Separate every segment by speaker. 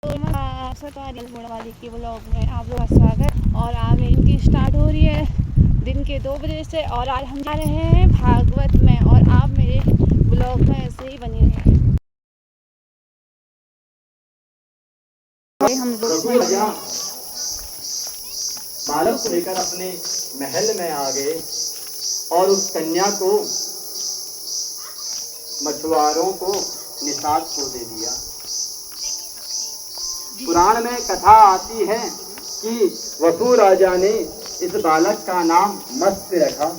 Speaker 1: वाली की ब्लॉग में आप लोग का स्वागत। और आज इनकी स्टार्ट हो रही है दिन के 2 बजे से और आज हम जा रहे हैं भागवत में और आप मेरे ब्लॉग में ऐसे ही बने रहे। हम लोग
Speaker 2: बालक को लेकर अपने महल में आ गए और उस कन्या को मछुआरों को निषाद को दे दिया। पुराण में कथा आती है कि वसु राजा ने इस बालक का नाम मत्स्य रखा।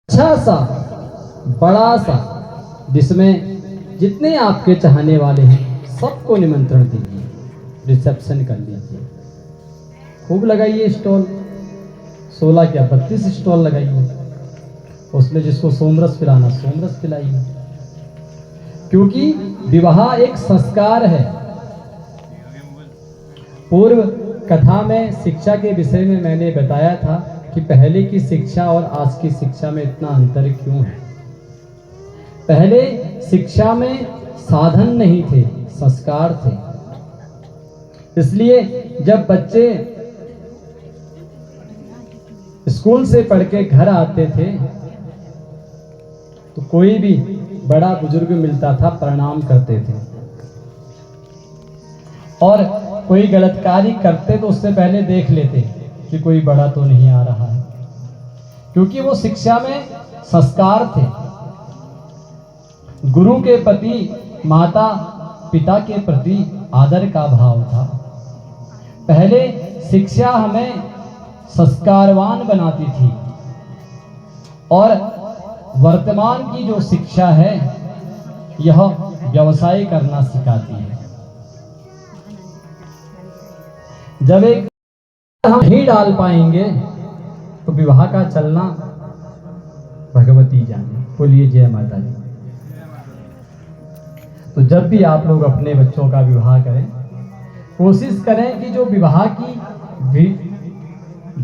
Speaker 3: अच्छा सा बड़ा सा जिसमें जितने आपके चाहने वाले हैं सबको निमंत्रण दीजिए, रिसेप्शन कर लीजिए, खूब लगाइए स्टॉल। 16 क्या 32 स्टॉल लगाइए, उसमें जिसको सोमरस पिलाना सोमरस पिलाइए, क्योंकि विवाह एक संस्कार है। पूर्व कथा में शिक्षा के विषय में मैंने बताया था कि पहले की शिक्षा और आज की शिक्षा में इतना अंतर क्यों है। पहले शिक्षा में साधन नहीं थे, संस्कार थे। इसलिए जब बच्चे स्कूल से पढ़ के घर आते थे तो कोई भी बड़ा बुजुर्ग मिलता था, प्रणाम करते थे, और कोई गलत कार्य करते तो उससे पहले देख लेते कि कोई बड़ा तो नहीं आ रहा है, क्योंकि वो शिक्षा में संस्कार थे। गुरु के प्रति, माता पिता के प्रति आदर का भाव था। पहले शिक्षा हमें संस्कारवान बनाती थी और वर्तमान की जो शिक्षा है यह व्यवसाय करना सिखाती है। जब एक हम ही डाल पाएंगे तो विवाह का चलना भगवती जाने। बोलिए जय माता दी। तो जब भी आप लोग अपने बच्चों का विवाह करें, कोशिश करें कि जो विवाह की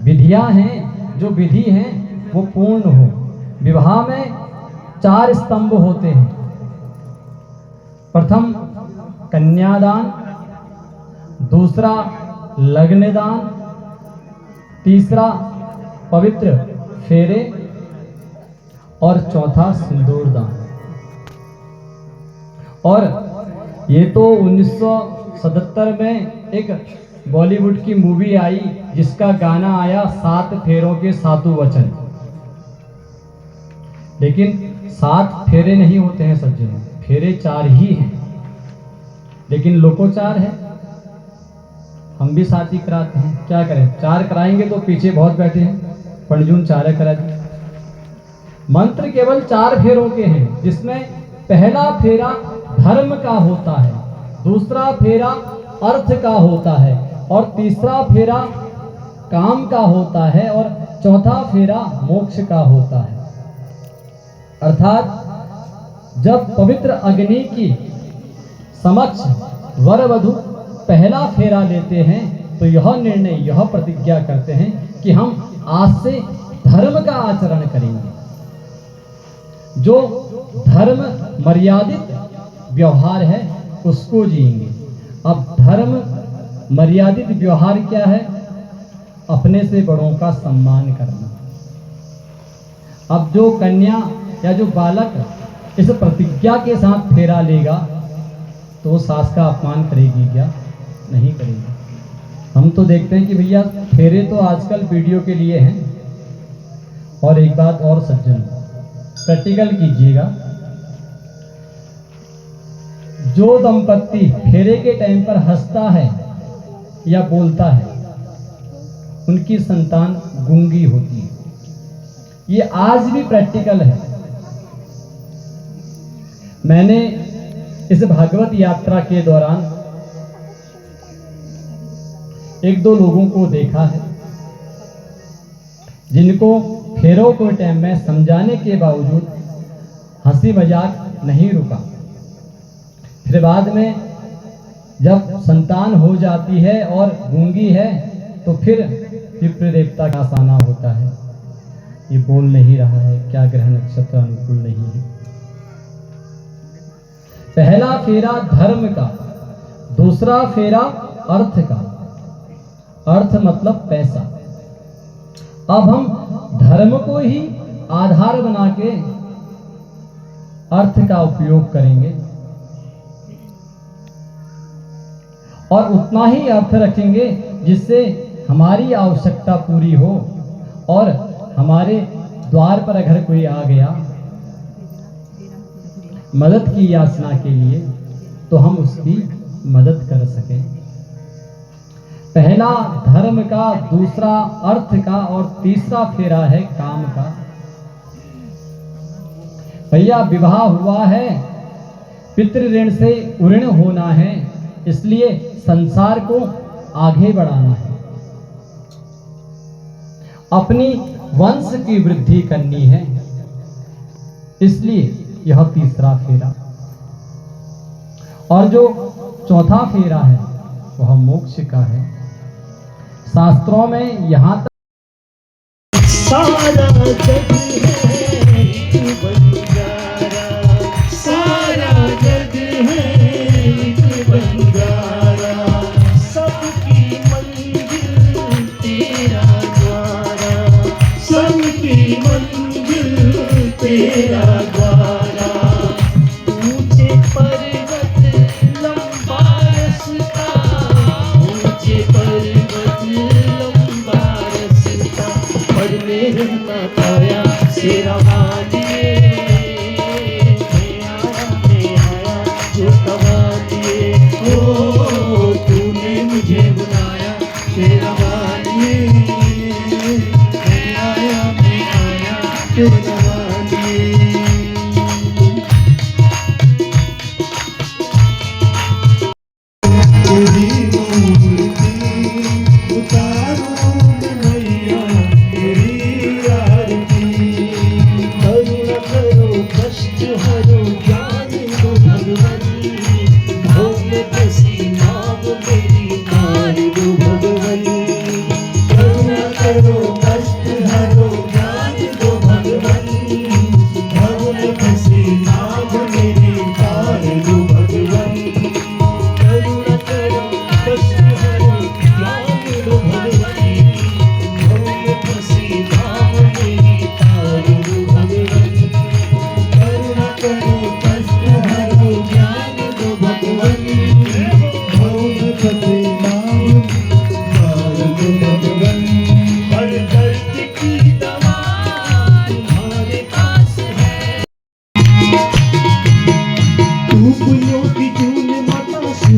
Speaker 3: विधियां हैं, जो विधि हैं, वो पूर्ण हो। विवाह में 4 स्तंभ होते हैं। प्रथम कन्यादान, दूसरा लग्नदान, तीसरा पवित्र फेरे और चौथा सिंदूरदान। और ये तो 1977 में एक बॉलीवुड की मूवी आई जिसका गाना आया 7 फेरों के 7 वचन। लेकिन 7 फेरे नहीं होते हैं सज्जनों, फेरे 4 ही हैं। लेकिन लोकोचार है, हम भी शादी कराते हैं, क्या करें, 4 कराएंगे तो पीछे बहुत बैठे हैं, पंडजून 4 करा दी। मंत्र केवल 4 फेरों के हैं, जिसमें पहला फेरा धर्म का होता है, दूसरा फेरा अर्थ का होता है, और तीसरा फेरा काम का होता है, और चौथा फेरा मोक्ष का होता है। अर्थात जब पवित्र अग्नि की समक्ष वर वधु पहला फेरा लेते हैं तो यह निर्णय, यह प्रतिज्ञा करते हैं कि हम आज से धर्म का आचरण करेंगे। जो धर्म मर्यादित व्यवहार है उसको जिएंगे। अब धर्म मर्यादित व्यवहार क्या है? अपने से बड़ों का सम्मान करना। अब जो कन्या या जो बालक इस प्रतिज्ञा के साथ फेरा लेगा तो वो सास का अपमान करेगी क्या? नहीं करेगी। हम तो देखते हैं कि भैया फेरे तो आजकल वीडियो के लिए हैं। और एक बात और सज्जन, प्रैक्टिकल कीजिएगा, जो दंपत्ति फेरे के टाइम पर हंसता है या बोलता है उनकी संतान गूंगी होती है। ये आज भी प्रैक्टिकल है। मैंने इस भागवत यात्रा के दौरान 1-2 लोगों को देखा है जिनको फेरों के टाइम में समझाने के बावजूद हंसी मजाक नहीं रुका। फिर बाद में जब संतान हो जाती है और गूंगी है तो फिर विप्र देवता का आसाना होता है, ये बोल नहीं रहा है, क्या ग्रह नक्षत्र अनुकूल नहीं है। पहला फेरा धर्म का, दूसरा फेरा अर्थ का। अर्थ मतलब पैसा। अब हम धर्म को ही आधार बना के अर्थ का उपयोग करेंगे और उतना ही अर्थ रखेंगे जिससे हमारी आवश्यकता पूरी हो, और हमारे द्वार पर अगर कोई आ गया मदद की याचना के लिए तो हम उसकी मदद कर सकें। पहला धर्म का, दूसरा अर्थ का और तीसरा फेरा है काम का। भैया विवाह हुआ है, पितृ ऋण से उऋण होना है, इसलिए संसार को आगे बढ़ाना है, अपनी वंश की वृद्धि करनी है, इसलिए यह तीसरा फेरा। और जो चौथा फेरा है वह मोक्ष का है। शास्त्रों में यहां तक
Speaker 4: सारा जग है एक बंजारा, सारा जग है एक बंजारा, सबकी मंजिल तेरा द्वारा, सबकी मंजिल तेरा द्वारा। ऊंचे पर्वत लंबा रास्ता, ऊंचे पर्वत लंबा रास्ता, पर मेरे ना पाया से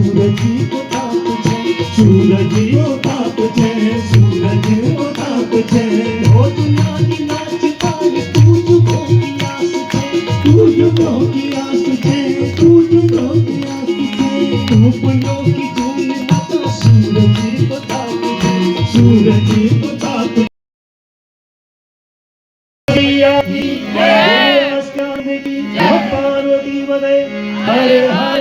Speaker 4: सूरज को ताप छे, सूरज को ताप छे, सूरज को ताप छे। ओ दुनियानी नाच पाए तुझको की आस छे, तुझको की आस छे, तुझको की आस छे। रूपयों की धूम मत सूरज को ताप छे, सूरज को ताप छे। पार्वती बने हरे हरे।